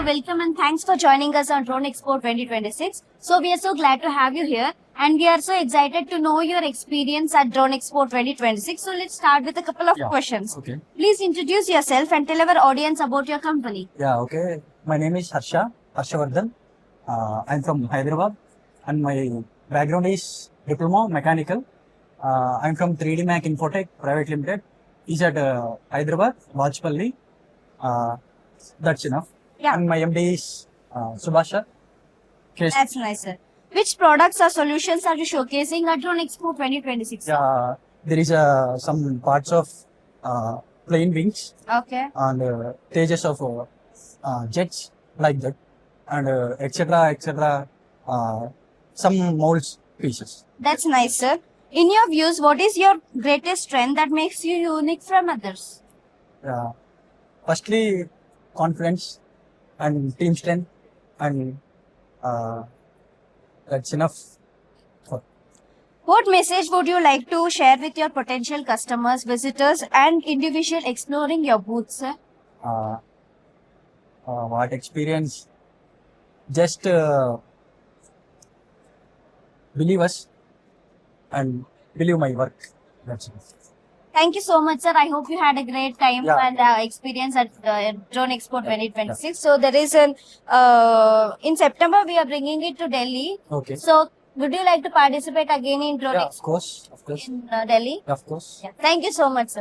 welcome and thanks for joining us on Drone Expo 2026. So we are so glad to have you here and we are so excited to know your experience at Drone Expo 2026. So let's start with a couple of questions. Okay. Please introduce yourself and tell our audience about your company. Okay. My name is Harshavardhan. I'm from Hyderabad and my background is Diploma Mechanical. I'm from 3D Macinfotech Pvt Limited. Is at Hyderabad, Vajpalli. That's enough. Yeah. And my MD is Subhasha. That's nice, sir. Which products or solutions are you showcasing at Drone Expo 2026? There is some parts of plane wings Okay. and stages of jets like that and etc. Some molds pieces. That's nice, sir. In your views, what is your greatest strength that makes you unique from others? Firstly, confidence and team strength, and that's enough. What message would you like to share with your potential customers, visitors, and individuals exploring your booth, sir? What experience? Just believe us and believe my work. That's it. Thank you so much, sir. I hope you had a great time and experience at Drone Expo 2026. So there is an in September we are bringing it to Delhi. Okay. So would you like to participate again in Drone Expo Of course. in Delhi? Of course. Yeah. Thank you so much, sir.